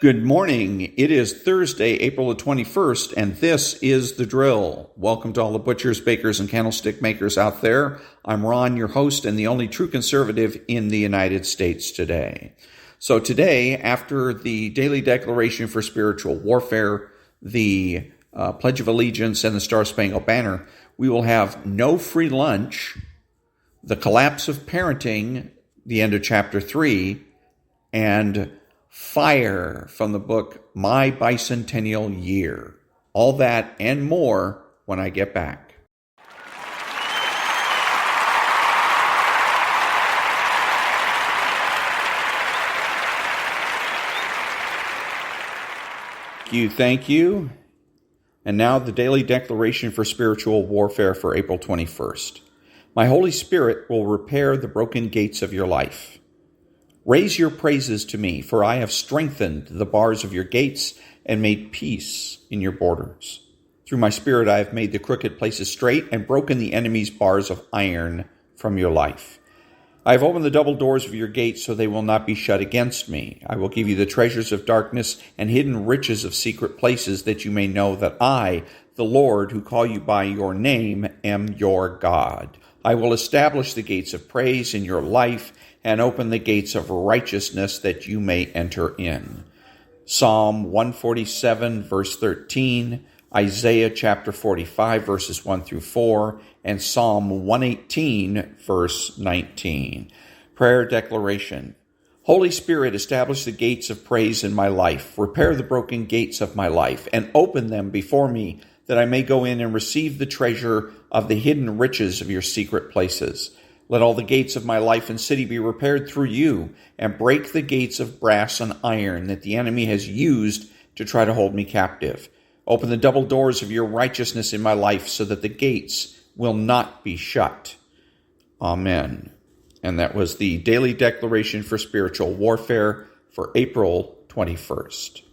Good morning. It is Thursday, April the 21st, and this is The Drill. Welcome to all the butchers, bakers, and candlestick makers out there. I'm Ron, your host, and the only true conservative in the United States today. So today, after the Daily Declaration for Spiritual Warfare, the Pledge of Allegiance, and the Star-Spangled Banner, we will have no free lunch, the collapse of parenting, the end of Chapter 3, and fire from the book My Bicentennial Year. All that and more when I get back. Thank you. And now the Daily Declaration for Spiritual Warfare for April 21st. My Holy Spirit will repair the broken gates of your life. Raise your praises to me, for I have strengthened the bars of your gates and made peace in your borders. Through my Spirit I have made the crooked places straight and broken the enemy's bars of iron from your life. I have opened the double doors of your gates so they will not be shut against me. I will give you the treasures of darkness and hidden riches of secret places, that you may know that I, the Lord, who call you by your name, am your God. I will establish the gates of praise in your life and open the gates of righteousness that you may enter in. Psalm 147, verse 13, Isaiah chapter 45, verses 1 through 4, and Psalm 118, verse 19. Prayer declaration. Holy Spirit, establish the gates of praise in my life. Repair the broken gates of my life and open them before me, that I may go in and receive the treasure of the hidden riches of your secret places. Let all the gates of my life and city be repaired through you, and break the gates of brass and iron that the enemy has used to try to hold me captive. Open the double doors of your righteousness in my life, so that the gates will not be shut. Amen. And that was the Daily Declaration for Spiritual Warfare for April 21st.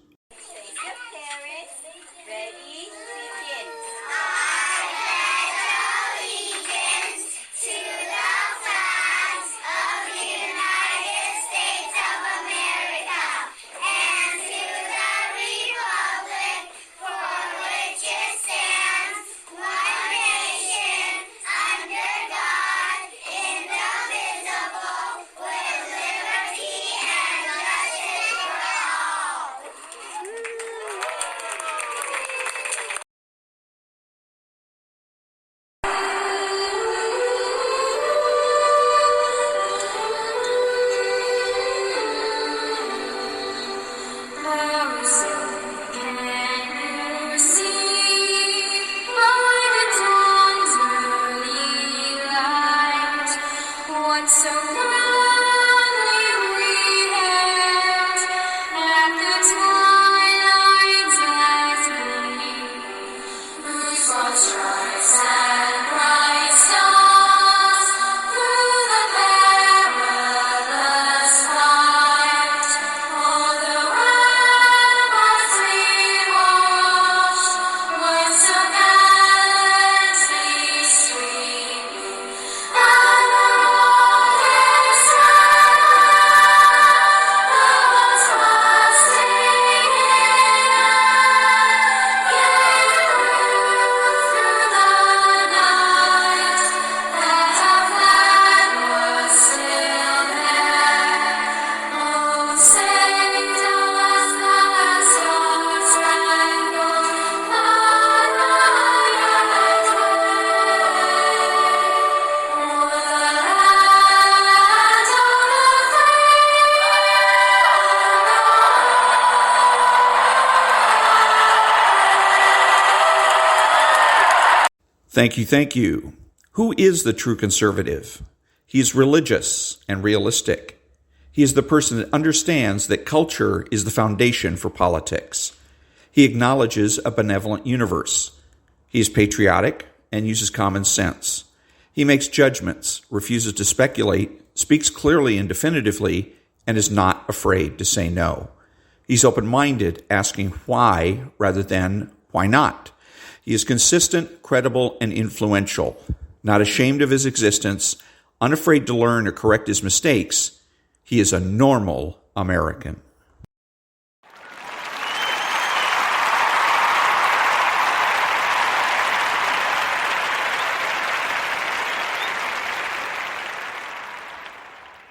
Thank you. Who is the true conservative? He is religious and realistic. He is the person that understands that culture is the foundation for politics. He acknowledges a benevolent universe. He is patriotic and uses common sense. He makes judgments, refuses to speculate, speaks clearly and definitively, and is not afraid to say no. He's open-minded, asking why rather than why not. He is consistent, credible, and influential, not ashamed of his existence, unafraid to learn or correct his mistakes. He is a normal American.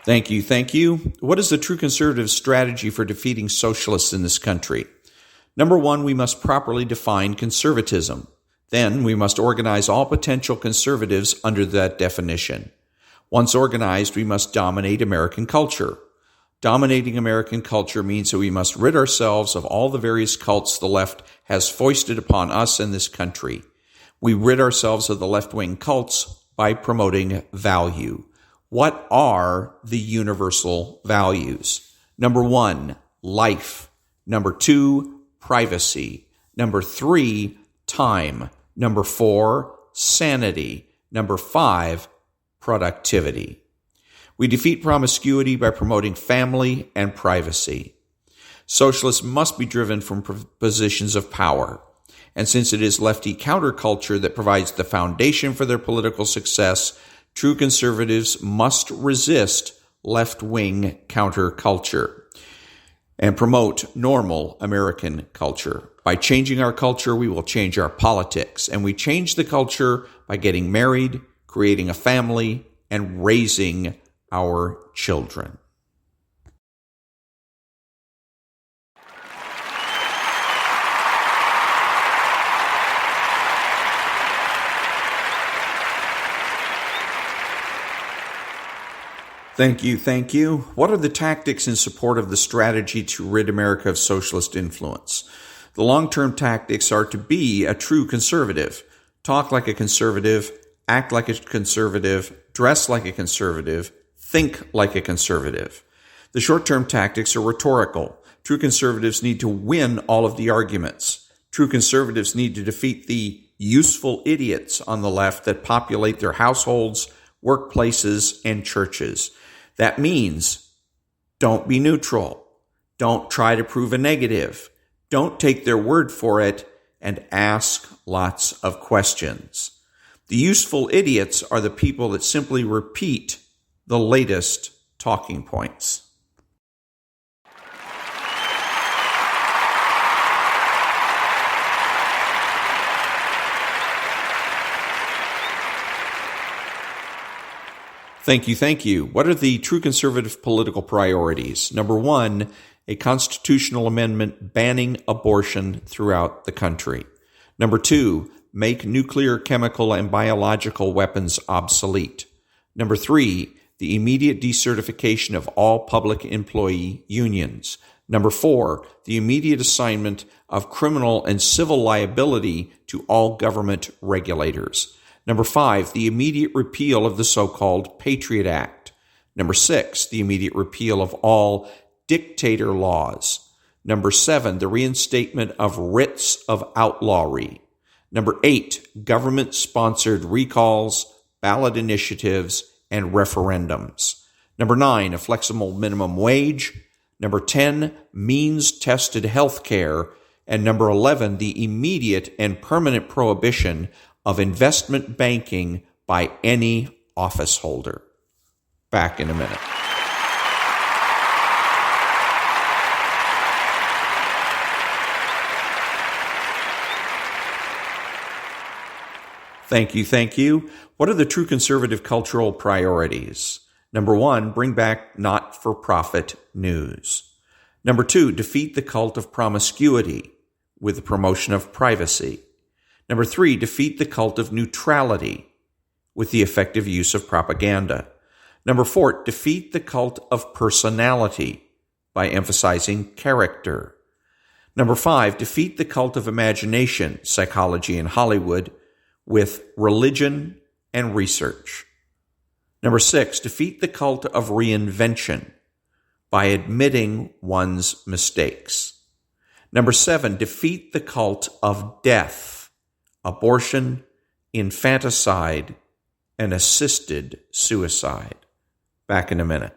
Thank you. Thank you. What is the true conservative strategy for defeating socialists in this country? Number one, we must properly define conservatism. Then we must organize all potential conservatives under that definition. Once organized, we must dominate American culture. Dominating American culture means that we must rid ourselves of all the various cults the left has foisted upon us in this country. We rid ourselves of the left-wing cults by promoting value. What are the universal values? Number one, life. Number two, privacy. Number three, time. Number four, sanity. Number five, productivity. We defeat promiscuity by promoting family and privacy. Socialists must be driven from positions of power. And since it is lefty counterculture that provides the foundation for their political success, true conservatives must resist left-wing counterculture and promote normal American culture. By changing our culture, we will change our politics. And we change the culture by getting married, creating a family, and raising our children. Thank you. Thank you. What are the tactics in support of the strategy to rid America of socialist influence? The long-term tactics are to be a true conservative, talk like a conservative, act like a conservative, dress like a conservative, think like a conservative. The short-term tactics are rhetorical. True conservatives need to win all of the arguments. True conservatives need to defeat the useful idiots on the left that populate their households, workplaces, and churches. That means don't be neutral. Don't try to prove a negative. Don't take their word for it, and ask lots of questions. The useful idiots are the people that simply repeat the latest talking points. Thank you. Thank you. What are the true conservative political priorities? Number one, a constitutional amendment banning abortion throughout the country. Number two, make nuclear, chemical, and biological weapons obsolete. Number three, the immediate decertification of all public employee unions. Number four, the immediate assignment of criminal and civil liability to all government regulators. Number five, the immediate repeal of the so-called Patriot Act. Number six, the immediate repeal of all dictator laws. Number seven, the reinstatement of writs of outlawry. Number eight, government-sponsored recalls, ballot initiatives, and referendums. Number nine, a flexible minimum wage. Number 10, means-tested health care. And number 11, the immediate and permanent prohibition of investment banking by any office holder. Back in a minute. Thank you. Thank you. What are the true conservative cultural priorities? Number one, bring back not-for-profit news. Number two, defeat the cult of promiscuity with the promotion of privacy. Number three, defeat the cult of neutrality with the effective use of propaganda. Number four, defeat the cult of personality by emphasizing character. Number five, defeat the cult of imagination, psychology, and Hollywood with religion and research. Number six, defeat the cult of reinvention by admitting one's mistakes. Number seven, defeat the cult of death, abortion, infanticide, and assisted suicide. Back in a minute.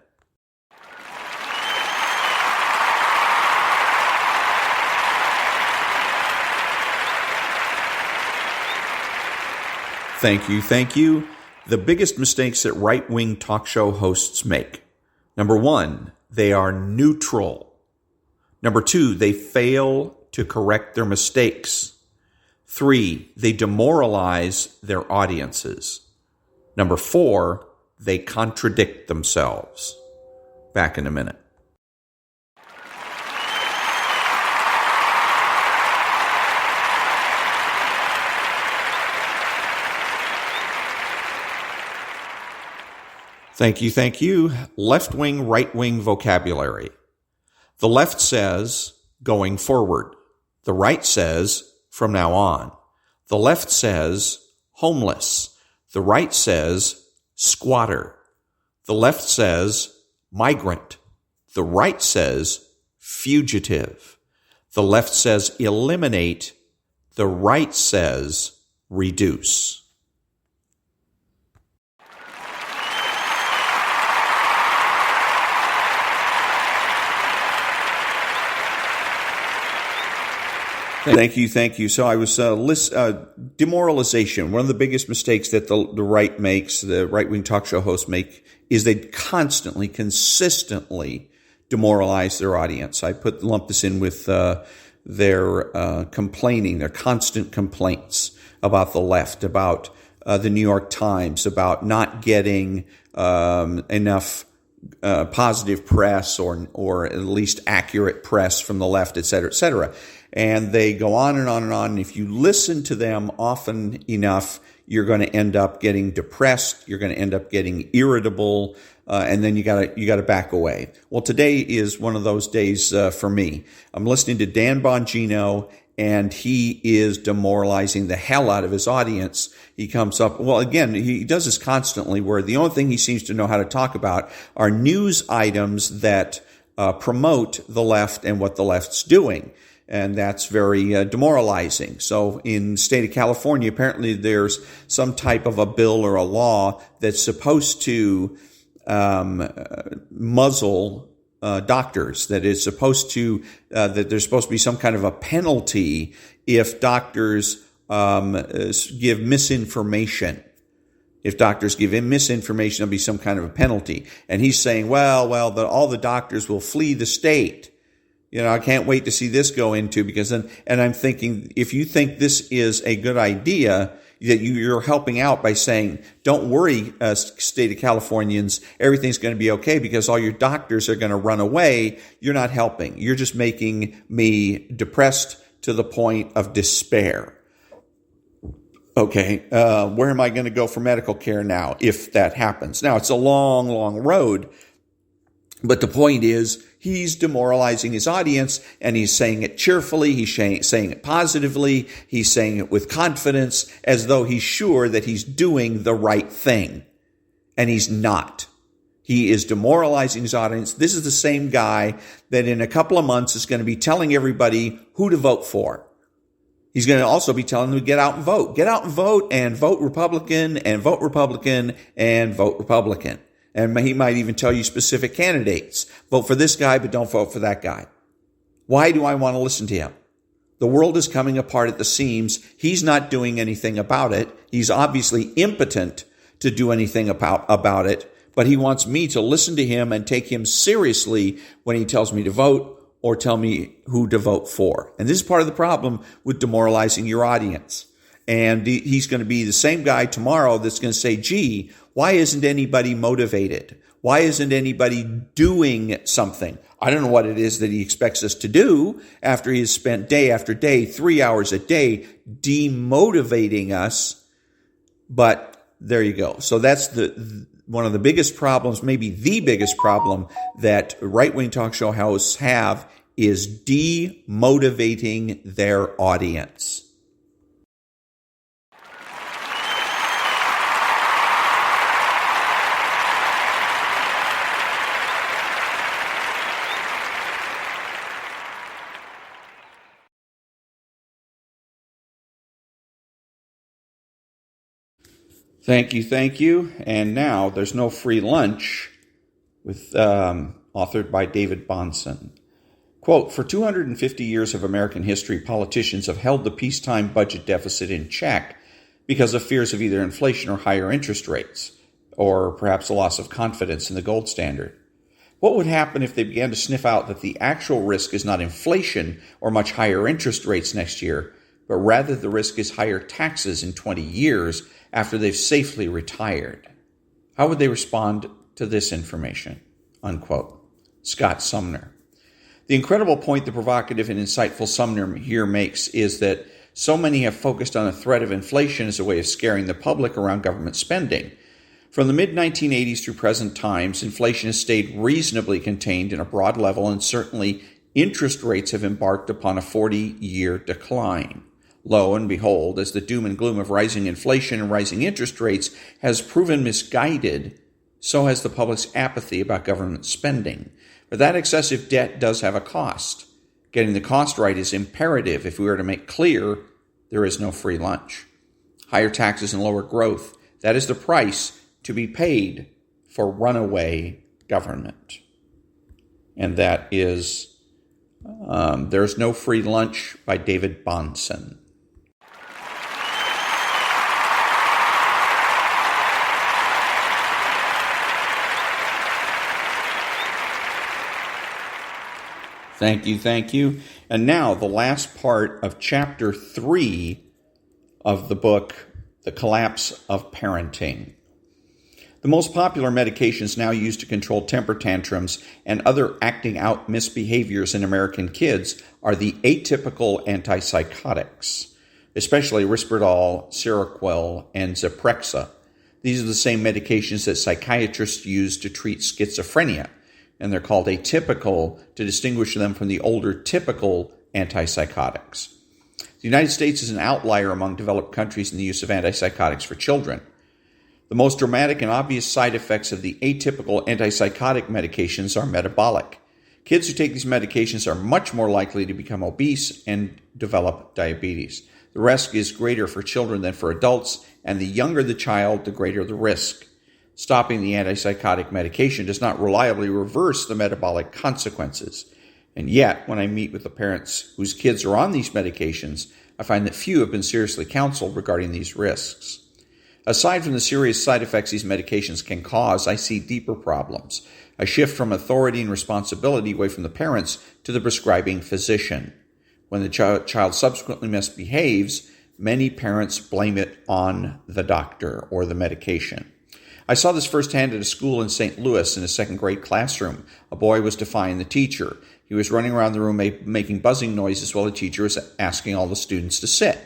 Thank you. Thank you. The biggest mistakes that right-wing talk show hosts make. Number one, they are neutral. Number two, they fail to correct their mistakes. Three, they demoralize their audiences. Number four, they contradict themselves. Back in a minute. Thank you. Left-wing, right-wing vocabulary. The left says, going forward. The right says, from now on. The left says, homeless. The right says, squatter. The left says, migrant. The right says, fugitive. The left says, eliminate. The right says, reduce. Thank you. So I was demoralization. One of the biggest mistakes that the right makes, the right-wing talk show hosts make, is they consistently demoralize their audience. I lump this in with their complaining, their constant complaints about the left, about the New York Times, about not getting enough positive press or at least accurate press from the left, et cetera, et cetera. And they go on and on and on. And if you listen to them often enough, you're going to end up getting depressed. You're going to end up getting irritable, and then you got to back away. Well, today is one of those days for me. I'm listening to Dan Bongino, and he is demoralizing the hell out of his audience. He comes up, well, again, he does this constantly, where the only thing he seems to know how to talk about are news items that promote the left and what the left's doing. And that's very demoralizing. So in the state of California, apparently there's some type of a bill or a law that's supposed to muzzle doctors. That is supposed to that there's supposed to be some kind of a penalty if doctors give misinformation. If doctors give him misinformation, there'll be some kind of a penalty. And he's saying, well, all the doctors will flee the state. I can't wait to see this go into, because then, and I'm thinking, if you think this is a good idea, that you're helping out by saying, don't worry, state of Californians, everything's going to be okay because all your doctors are going to run away. You're not helping. You're just making me depressed to the point of despair. Okay, where am I going to go for medical care now if that happens? Now, it's a long, long road. But the point is, he's demoralizing his audience, and he's saying it cheerfully, he's saying it positively, he's saying it with confidence, as though he's sure that he's doing the right thing. And he's not. He is demoralizing his audience. This is the same guy that in a couple of months is going to be telling everybody who to vote for. He's going to also be telling them to get out and vote. Get out and vote Republican, and vote Republican, and vote Republican. And he might even tell you specific candidates. Vote for this guy, but don't vote for that guy. Why do I want to listen to him? The world is coming apart at the seams. He's not doing anything about it. He's obviously impotent to do anything about it. But he wants me to listen to him and take him seriously when he tells me to vote or tell me who to vote for. And this is part of the problem with demoralizing your audience. And he's going to be the same guy tomorrow that's going to say, gee, why isn't anybody motivated? Why isn't anybody doing something? I don't know what it is that he expects us to do after he has spent day after day, 3 hours a day, demotivating us. But there you go. So that's one of the biggest problems, maybe the biggest problem that right-wing talk show hosts have, is demotivating their audience. Thank you. And now there's no free lunch, with authored by David Bahnsen. Quote, for 250 years of American history, politicians have held the peacetime budget deficit in check because of fears of either inflation or higher interest rates, or perhaps a loss of confidence in the gold standard. What would happen if they began to sniff out that the actual risk is not inflation or much higher interest rates next year, but rather the risk is higher taxes in 20 years after they've safely retired? How would they respond to this information? Unquote. Scott Sumner. The incredible point the provocative and insightful Sumner here makes is that so many have focused on the threat of inflation as a way of scaring the public around government spending. From the mid-1980s through present times, inflation has stayed reasonably contained in a broad level, and certainly interest rates have embarked upon a 40-year decline. Lo and behold, as the doom and gloom of rising inflation and rising interest rates has proven misguided, so has the public's apathy about government spending. But that excessive debt does have a cost. Getting the cost right is imperative if we are to make clear there is no free lunch. Higher taxes and lower growth, that is the price to be paid for runaway government. And that is There's No Free Lunch by David Bahnsen. Thank you. And now the last part of chapter 3 of the book, The Collapse of Parenting. The most popular medications now used to control temper tantrums and other acting out misbehaviors in American kids are the atypical antipsychotics, especially Risperdal, Seroquel, and Zyprexa. These are the same medications that psychiatrists use to treat schizophrenia, and they're called atypical to distinguish them from the older typical antipsychotics. The United States is an outlier among developed countries in the use of antipsychotics for children. The most dramatic and obvious side effects of the atypical antipsychotic medications are metabolic. Kids who take these medications are much more likely to become obese and develop diabetes. The risk is greater for children than for adults, and the younger the child, the greater the risk. Stopping the antipsychotic medication does not reliably reverse the metabolic consequences. And yet, when I meet with the parents whose kids are on these medications, I find that few have been seriously counseled regarding these risks. Aside from the serious side effects these medications can cause, I see deeper problems. A shift from authority and responsibility away from the parents to the prescribing physician. When the child subsequently misbehaves, many parents blame it on the doctor or the medication. I saw this firsthand at a school in St. Louis in a second grade classroom. A boy was defying the teacher. He was running around the room making buzzing noises while the teacher was asking all the students to sit.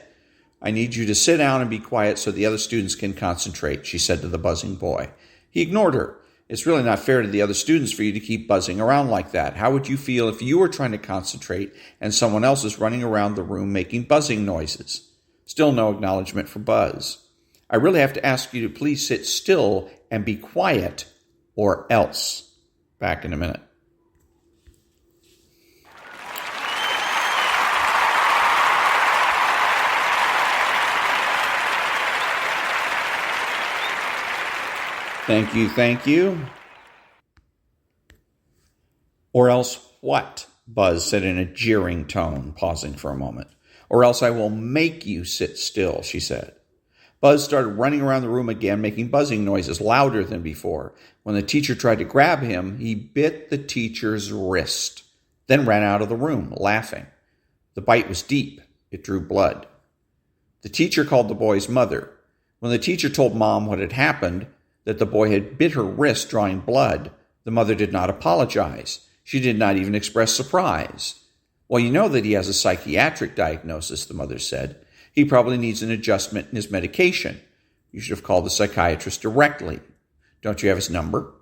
"I need you to sit down and be quiet so the other students can concentrate," she said to the buzzing boy. He ignored her. "It's really not fair to the other students for you to keep buzzing around like that. How would you feel if you were trying to concentrate and someone else is running around the room making buzzing noises?" Still no acknowledgement for Buzz. "I really have to ask you to please sit still and be quiet, or else." Back in a minute. Thank you. "Or else what?" Buzz said in a jeering tone, pausing for a moment. "Or else I will make you sit still," she said. Buzz started running around the room again, making buzzing noises louder than before. When the teacher tried to grab him, he bit the teacher's wrist, then ran out of the room, laughing. The bite was deep. It drew blood. The teacher called the boy's mother. When the teacher told Mom what had happened, that the boy had bit her wrist, drawing blood, the mother did not apologize. She did not even express surprise. "Well, you know that he has a psychiatric diagnosis," the mother said. "He probably needs an adjustment in his medication. You should have called the psychiatrist directly. Don't you have his number?"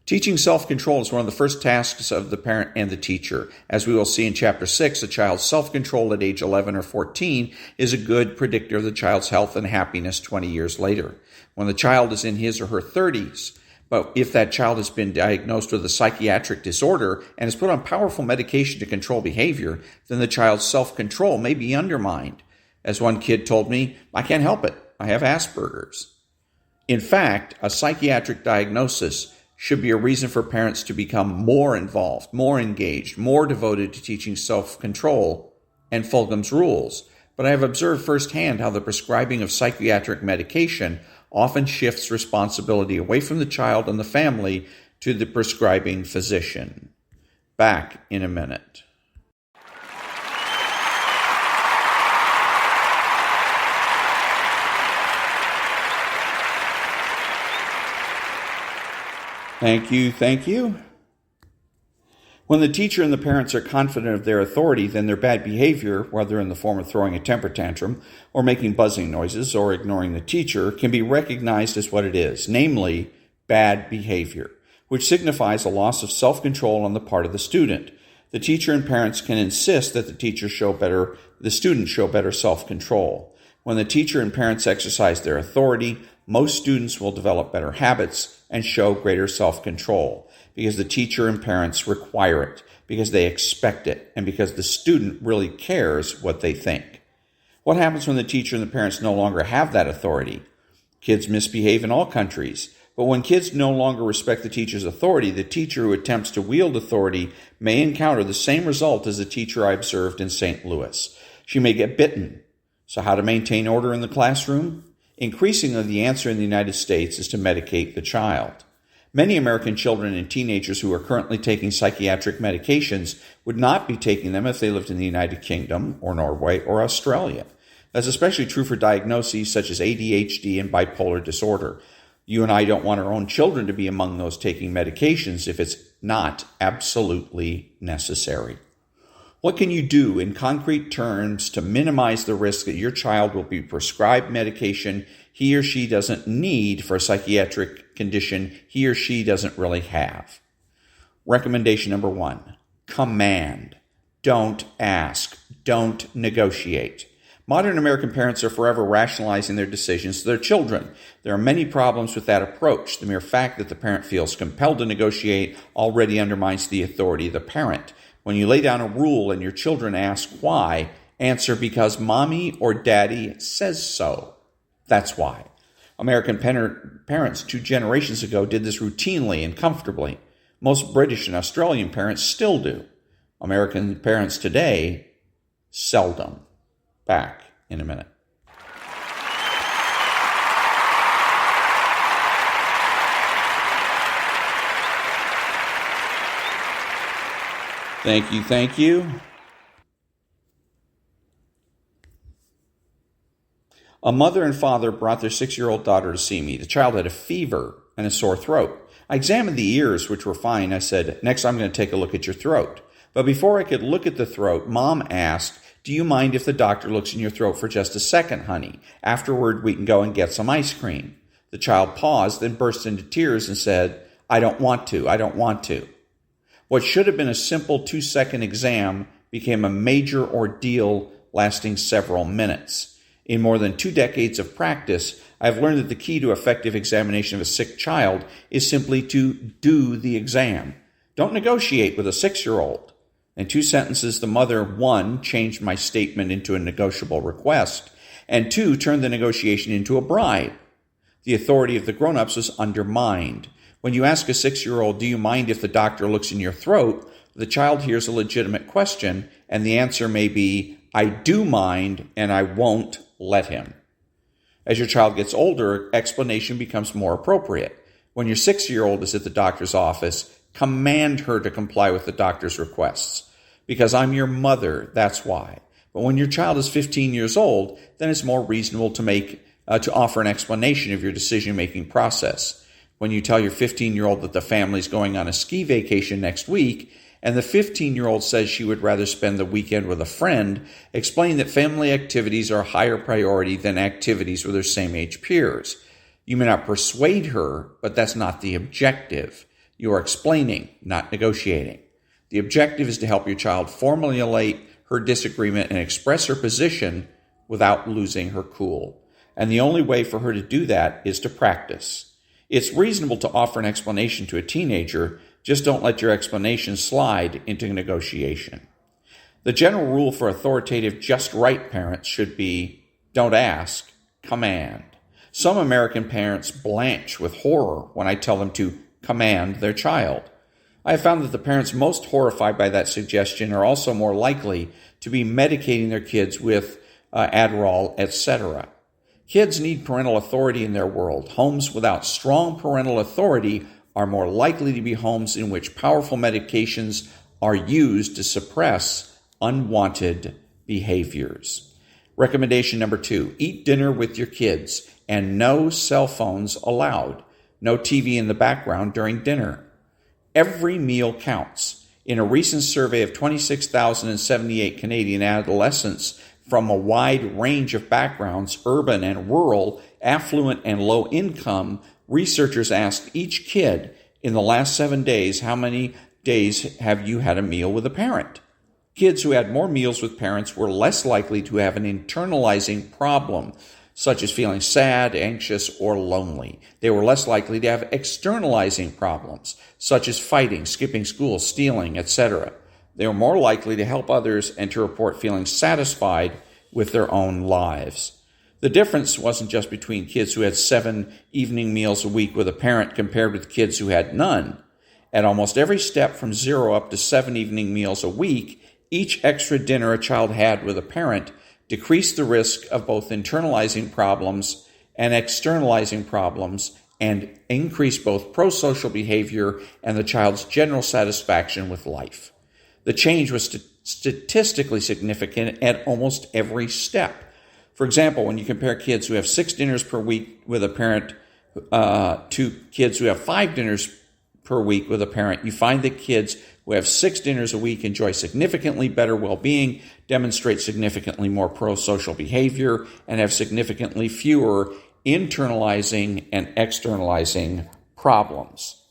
Teaching self-control is one of the first tasks of the parent and the teacher. As we will see in Chapter 6, a child's self-control at age 11 or 14 is a good predictor of the child's health and happiness 20 years later. When the child is in his or her 30s, but if that child has been diagnosed with a psychiatric disorder and is put on powerful medication to control behavior, then the child's self-control may be undermined. As one kid told me, "I can't help it. I have Asperger's." In fact, a psychiatric diagnosis should be a reason for parents to become more involved, more engaged, more devoted to teaching self-control and Fulgham's rules. But I have observed firsthand how the prescribing of psychiatric medication often shifts responsibility away from the child and the family to the prescribing physician. Back in a minute. Thank you. When the teacher and the parents are confident of their authority, then their bad behavior, whether in the form of throwing a temper tantrum or making buzzing noises or ignoring the teacher, can be recognized as what it is, namely bad behavior, which signifies a loss of self-control on the part of the student. The teacher and parents can insist that the student show better self-control. When the teacher and parents exercise their authority, most students will develop better habits and show greater self-control because the teacher and parents require it, because they expect it, and because the student really cares what they think. What happens when the teacher and the parents no longer have that authority? Kids misbehave in all countries, but when kids no longer respect the teacher's authority, the teacher who attempts to wield authority may encounter the same result as the teacher I observed in St. Louis. She may get bitten. So how to maintain order in the classroom? Increasingly, the answer in the United States is to medicate the child. Many American children and teenagers who are currently taking psychiatric medications would not be taking them if they lived in the United Kingdom or Norway or Australia. That's especially true for diagnoses such as ADHD and bipolar disorder. You and I don't want our own children to be among those taking medications if it's not absolutely necessary. What can you do in concrete terms to minimize the risk that your child will be prescribed medication he or she doesn't need for a psychiatric condition he or she doesn't really have? Recommendation number 1, command. Don't ask. Don't negotiate. Modern American parents are forever rationalizing their decisions to their children. There are many problems with that approach. The mere fact that the parent feels compelled to negotiate already undermines the authority of the parent. When you lay down a rule and your children ask why, answer because mommy or daddy says so. That's why. American parents 2 generations ago did this routinely and comfortably. Most British and Australian parents still do. American parents today, seldom. Back in a minute. Thank you. A mother and father brought their 6-year-old daughter to see me. The child had a fever and a sore throat. I examined the ears, which were fine. I said, next I'm going to take a look at your throat. But before I could look at the throat, Mom asked, do you mind if the doctor looks in your throat for just a second, honey? Afterward, we can go and get some ice cream. The child paused, then burst into tears and said, I don't want to. What should have been a simple 2-second exam became a major ordeal lasting several minutes. In more than 2 decades of practice, I've learned that the key to effective examination of a sick child is simply to do the exam. Don't negotiate with a 6-year-old. In 2 sentences, the mother, 1, changed my statement into a negotiable request, and 2, turned the negotiation into a bribe. The authority of the grown-ups was undermined. When you ask a 6-year-old, do you mind if the doctor looks in your throat, the child hears a legitimate question, and the answer may be, I do mind, and I won't let him. As your child gets older, explanation becomes more appropriate. When your 6-year-old is at the doctor's office, command her to comply with the doctor's requests. Because I'm your mother, that's why. But when your child is 15 years old, then it's more reasonable to offer an explanation of your decision-making process. When you tell your 15-year-old that the family's going on a ski vacation next week, and the 15-year-old says she would rather spend the weekend with a friend, explain that family activities are a higher priority than activities with her same-age peers. You may not persuade her, but that's not the objective. You are explaining, not negotiating. The objective is to help your child formulate her disagreement and express her position without losing her cool. And the only way for her to do that is to practice. It's reasonable to offer an explanation to a teenager, just don't let your explanation slide into negotiation. The general rule for authoritative, just right parents should be, don't ask, command. Some American parents blanch with horror when I tell them to command their child. I have found that the parents most horrified by that suggestion are also more likely to be medicating their kids with Adderall, etc. Kids need parental authority in their world. Homes without strong parental authority are more likely to be homes in which powerful medications are used to suppress unwanted behaviors. Recommendation number 2, eat dinner with your kids and no cell phones allowed. No TV in the background during dinner. Every meal counts. In a recent survey of 26,078 Canadian adolescents from a wide range of backgrounds, urban and rural, affluent and low income, researchers asked each kid in the last 7 days, how many days have you had a meal with a parent? Kids who had more meals with parents were less likely to have an internalizing problem, such as feeling sad, anxious, or lonely. They were less likely to have externalizing problems, such as fighting, skipping school, stealing, etc. They were more likely to help others and to report feeling satisfied with their own lives. The difference wasn't just between kids who had 7 evening meals a week with a parent compared with kids who had none. At almost every step from 0 up to 7 evening meals a week, each extra dinner a child had with a parent decreased the risk of both internalizing problems and externalizing problems, and increased both pro-social behavior and the child's general satisfaction with life. The change was statistically significant at almost every step. For example, when you compare kids who have 6 dinners per week with a parent to kids who have 5 dinners per week with a parent, you find that kids who have 6 dinners a week enjoy significantly better well-being, demonstrate significantly more pro-social behavior, and have significantly fewer internalizing and externalizing problems.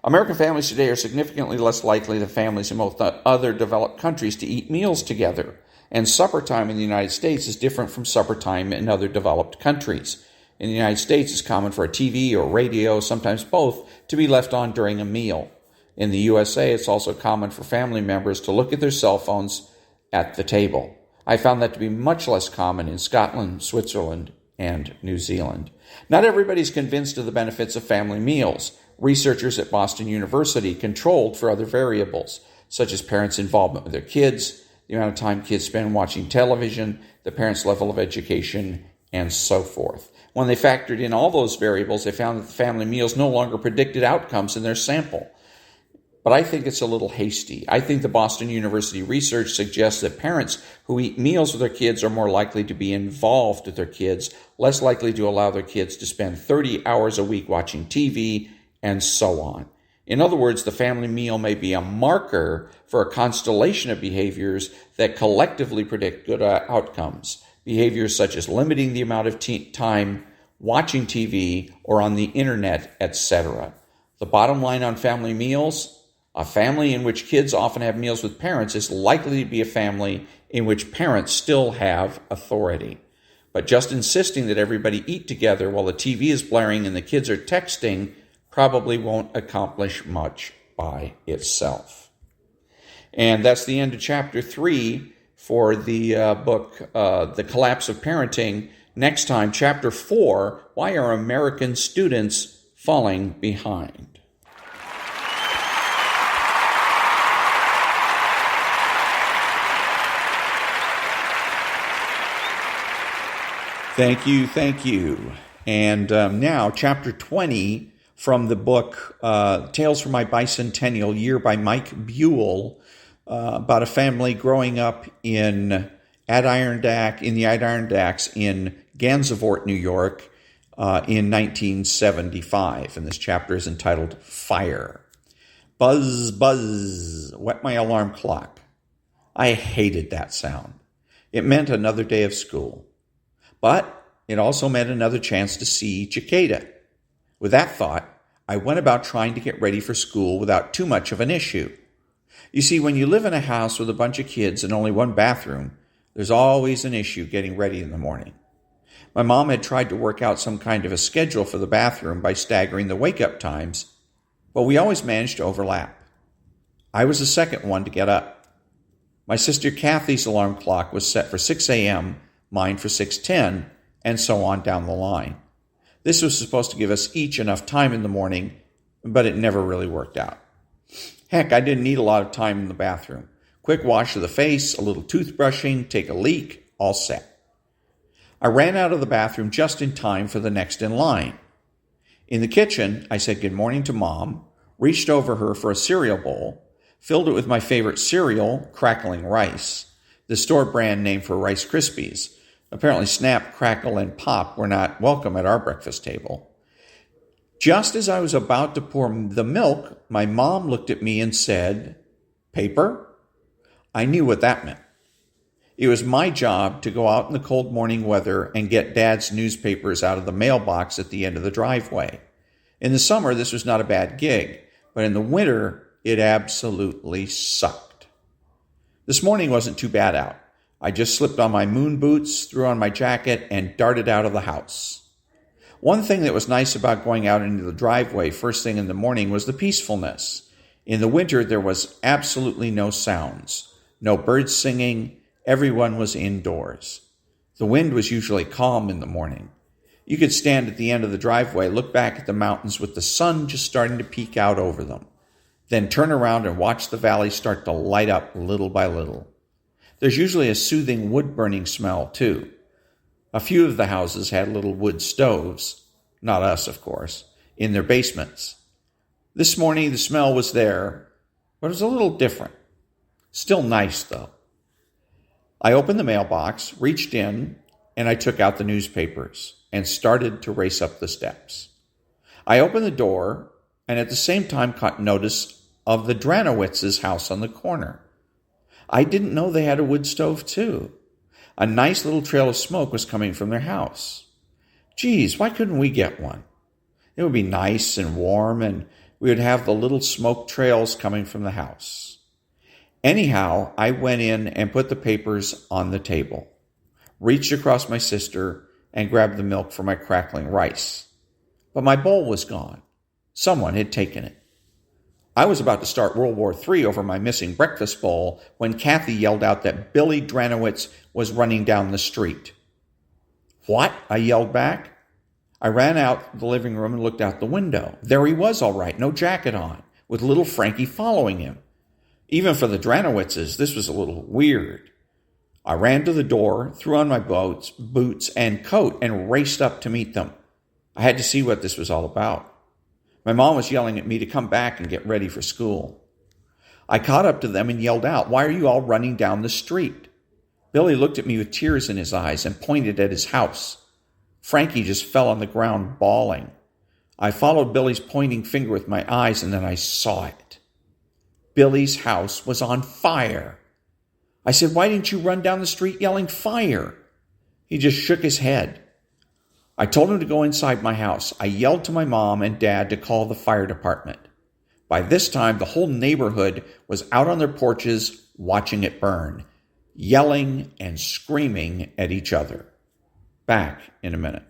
American families today are significantly less likely than families in most other developed countries to eat meals together, and supper time in the United States is different from supper time in other developed countries. In the United States, it's common for a TV or radio, sometimes both, to be left on during a meal. In the USA, it's also common for family members to look at their cell phones at the table. I found that to be much less common in Scotland, Switzerland, and New Zealand. Not everybody's convinced of the benefits of family meals. Researchers at Boston University controlled for other variables, such as parents' involvement with their kids, the amount of time kids spend watching television, the parents' level of education, and so forth. When they factored in all those variables, they found that the family meals no longer predicted outcomes in their sample. But I think it's a little hasty. I think the Boston University research suggests that parents who eat meals with their kids are more likely to be involved with their kids, less likely to allow their kids to spend 30 hours a week watching TV, and so on. In other words, the family meal may be a marker for a constellation of behaviors that collectively predict good outcomes. Behaviors such as limiting the amount of time watching TV or on the internet, etc. The bottom line on family meals: a family in which kids often have meals with parents is likely to be a family in which parents still have authority. But just insisting that everybody eat together while the TV is blaring and the kids are texting probably won't accomplish much by itself. And that's the end of Chapter 3 for the book, The Collapse of Parenting. Next time, Chapter 4, Why Are American Students Falling Behind? Thank you. And now, Chapter 20 from the book Tales from My Bicentennial Year by Mike Buell, about a family growing up in the Adirondacks in Gansevoort, New York, in 1975. And this chapter is entitled Fire. Buzz, buzz, whet my alarm clock. I hated that sound. It meant another day of school. But it also meant another chance to see Cicada. With that thought, I went about trying to get ready for school without too much of an issue. You see, when you live in a house with a bunch of kids and only one bathroom, there's always an issue getting ready in the morning. My mom had tried to work out some kind of a schedule for the bathroom by staggering the wake-up times, but we always managed to overlap. I was the second one to get up. My sister Kathy's alarm clock was set for 6 a.m., mine for 6:10, and so on down the line. This was supposed to give us each enough time in the morning, but it never really worked out. Heck, I didn't need a lot of time in the bathroom. Quick wash of the face, a little toothbrushing, take a leak, all set. I ran out of the bathroom just in time for the next in line. In the kitchen, I said good morning to Mom, reached over her for a cereal bowl, filled it with my favorite cereal, crackling rice, the store brand name for Rice Krispies. Apparently Snap, Crackle, and Pop were not welcome at our breakfast table. Just as I was about to pour the milk, my mom looked at me and said, Paper? I knew what that meant. It was my job to go out in the cold morning weather and get Dad's newspapers out of the mailbox at the end of the driveway. In the summer, this was not a bad gig, but in the winter, it absolutely sucked. This morning wasn't too bad out. I just slipped on my moon boots, threw on my jacket, and darted out of the house. One thing that was nice about going out into the driveway first thing in the morning was the peacefulness. In the winter, there was absolutely no sounds. No birds singing. Everyone was indoors. The wind was usually calm in the morning. You could stand at the end of the driveway, look back at the mountains with the sun just starting to peek out over them, then turn around and watch the valley start to light up little by little. There's usually a soothing wood-burning smell, too. A few of the houses had little wood stoves, not us, of course, in their basements. This morning, the smell was there, but it was a little different. Still nice, though. I opened the mailbox, reached in, and I took out the newspapers and started to race up the steps. I opened the door and at the same time caught notice of the Dranowitz's house on the corner. I didn't know they had a wood stove, too. A nice little trail of smoke was coming from their house. Geez, why couldn't we get one? It would be nice and warm, and we would have the little smoke trails coming from the house. Anyhow, I went in and put the papers on the table, reached across my sister, and grabbed the milk for my crackling rice. But my bowl was gone. Someone had taken it. I was about to start World War III over my missing breakfast bowl when Kathy yelled out that Billy Dranowitz was running down the street. What? I yelled back. I ran out the living room and looked out the window. There he was, all right, no jacket on, with little Frankie following him. Even for the Dranowitzes, this was a little weird. I ran to the door, threw on my boots and coat, and raced up to meet them. I had to see what this was all about. My mom was yelling at me to come back and get ready for school. I caught up to them and yelled out, "Why are you all running down the street?" Billy looked at me with tears in his eyes and pointed at his house. Frankie just fell on the ground bawling. I followed Billy's pointing finger with my eyes, and then I saw it. Billy's house was on fire. I said, "Why didn't you run down the street yelling fire?" He just shook his head. I told him to go inside my house. I yelled to my mom and dad to call the fire department. By this time, the whole neighborhood was out on their porches watching it burn, yelling and screaming at each other. Back in a minute.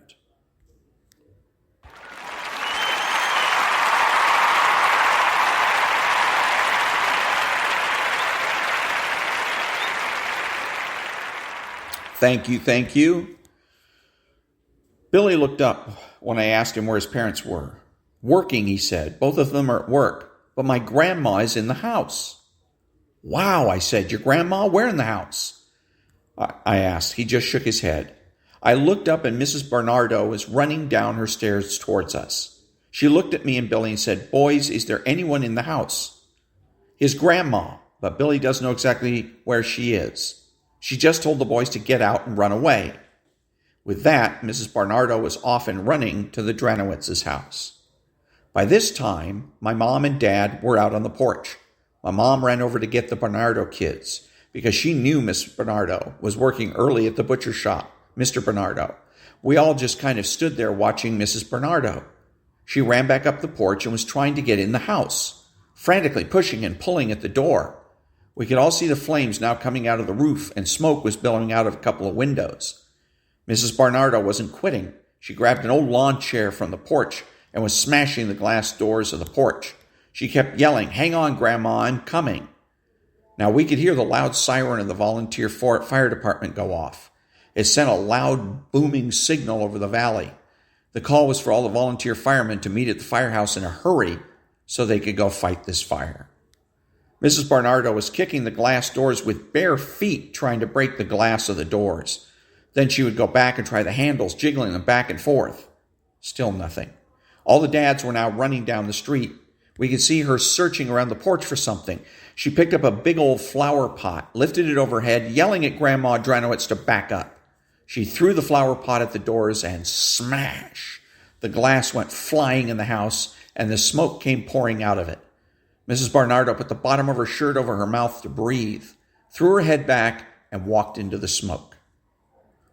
Thank you. Billy looked up when I asked him where his parents were. "Working," he said. "Both of them are at work, but my grandma is in the house." "Wow," I said. "Your grandma? Where in the house?" I asked. He just shook his head. I looked up and Mrs. Bernardo was running down her stairs towards us. She looked at me and Billy and said, "Boys, is there anyone in the house?" "His grandma, but Billy doesn't know exactly where she is. She just told the boys to get out and run away." With that, Mrs. Bernardo was off and running to the Dranowitz's house. By this time, my mom and dad were out on the porch. My mom ran over to get the Bernardo kids because she knew Miss Bernardo was working early at the butcher shop, Mr. Bernardo. We all just kind of stood there watching Mrs. Bernardo. She ran back up the porch and was trying to get in the house, frantically pushing and pulling at the door. We could all see the flames now coming out of the roof, and smoke was billowing out of a couple of windows. Mrs. Bernardo wasn't quitting. She grabbed an old lawn chair from the porch and was smashing the glass doors of the porch. She kept yelling, "Hang on, Grandma, I'm coming." Now we could hear the loud siren of the volunteer fire department go off. It sent a loud, booming signal over the valley. The call was for all the volunteer firemen to meet at the firehouse in a hurry so they could go fight this fire. Mrs. Bernardo was kicking the glass doors with bare feet, trying to break the glass of the doors. Then she would go back and try the handles, jiggling them back and forth. Still nothing. All the dads were now running down the street. We could see her searching around the porch for something. She picked up a big old flower pot, lifted it overhead, yelling at Grandma Dranowitz to back up. She threw the flower pot at the doors and smash! The glass went flying in the house and the smoke came pouring out of it. Mrs. Barnardo put the bottom of her shirt over her mouth to breathe, threw her head back, and walked into the smoke.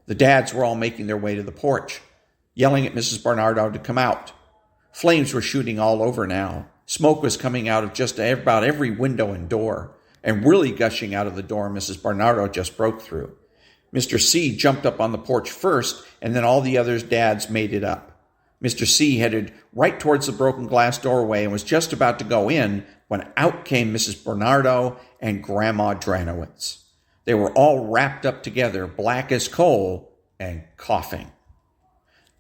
The dads were all making their way to the porch, yelling at Mrs. Barnardo to come out. Flames were shooting all over now. Smoke was coming out of just about every window and door, and really gushing out of the door Mrs. Barnardo just broke through. Mr. C jumped up on the porch first, and then all the others' dads made it up. Mr. C headed right towards the broken glass doorway and was just about to go in when out came Mrs. Barnardo and Grandma Dranowitz. They were all wrapped up together, black as coal, and coughing.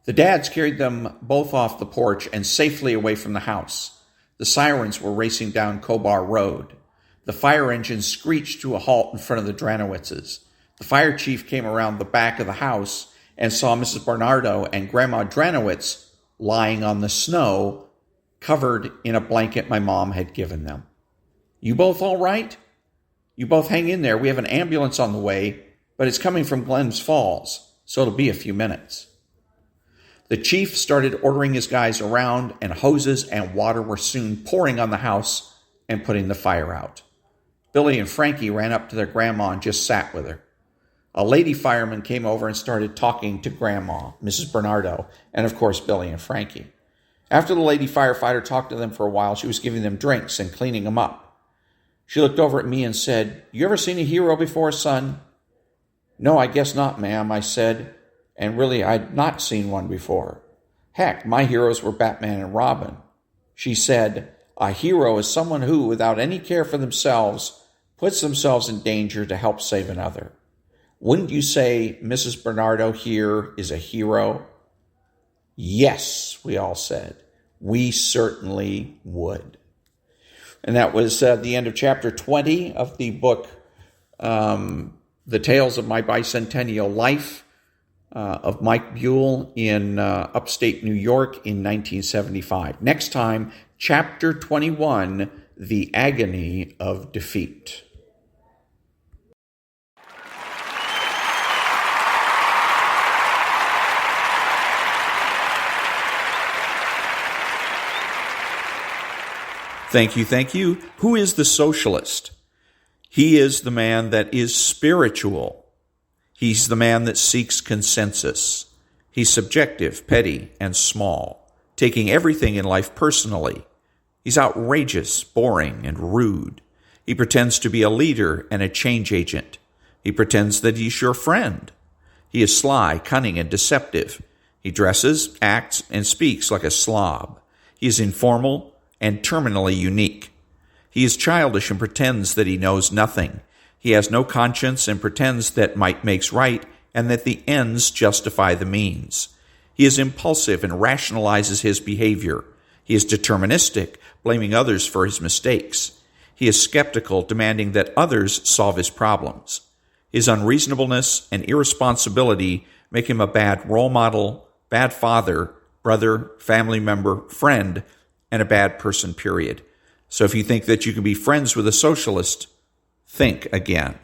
The dads carried them both off the porch and safely away from the house. The sirens were racing down Cobar Road. The fire engine screeched to a halt in front of the Dranowitzes. The fire chief came around the back of the house and saw Mrs. Barnardo and Grandma Dranowitz lying on the snow, covered in a blanket my mom had given them. "You both all right? You both hang in there. We have an ambulance on the way, but it's coming from Glens Falls, so it'll be a few minutes." The chief started ordering his guys around, and hoses and water were soon pouring on the house and putting the fire out. Billy and Frankie ran up to their grandma and just sat with her. A lady fireman came over and started talking to Grandma, Mrs. Barnardo, and of course Billy and Frankie. After the lady firefighter talked to them for a while, she was giving them drinks and cleaning them up. She looked over at me and said, "You ever seen a hero before, son?" "No, I guess not, ma'am," I said, and really I'd not seen one before. Heck, my heroes were Batman and Robin. She said, "A hero is someone who, without any care for themselves, puts themselves in danger to help save another. Wouldn't you say Mrs. Barnardo here is a hero?" "Yes," we all said. "We certainly would." And that was the end of chapter 20 of the book, The Tales of My Bicentennial Life, of Mike Buell in upstate New York in 1975. Next time, chapter 21, The Agony of Defeat. Thank you. Who is the socialist? He is the man that is spiritual. He's the man that seeks consensus. He's subjective, petty, and small, taking everything in life personally. He's outrageous, boring, and rude. He pretends to be a leader and a change agent. He pretends that he's your friend. He is sly, cunning, and deceptive. He dresses, acts, and speaks like a slob. He is informal and terminally unique. He is childish and pretends that he knows nothing. He has no conscience and pretends that might makes right and that the ends justify the means. He is impulsive and rationalizes his behavior. He is deterministic, blaming others for his mistakes. He is skeptical, demanding that others solve his problems. His unreasonableness and irresponsibility make him a bad role model, bad father, brother, family member, friend, and a bad person, period. So if you think that you can be friends with a socialist, think again.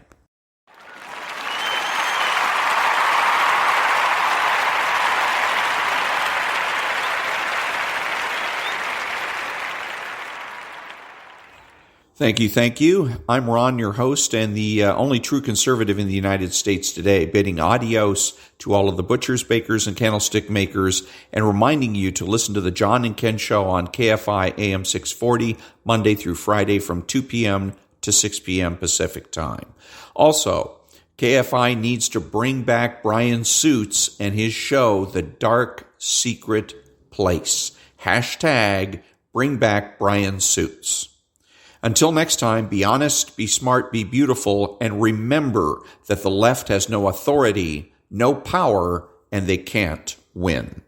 Thank you. I'm Ron, your host, and the only true conservative in the United States today, bidding adios to all of the butchers, bakers, and candlestick makers, and reminding you to listen to the John and Ken Show on KFI AM 640, Monday through Friday from 2 p.m. to 6 p.m. Pacific Time. Also, KFI needs to bring back Brian Suits and his show, The Dark Secret Place. Hashtag bring back Brian Suits. Until next time, be honest, be smart, be beautiful, and remember that the left has no authority, no power, and they can't win.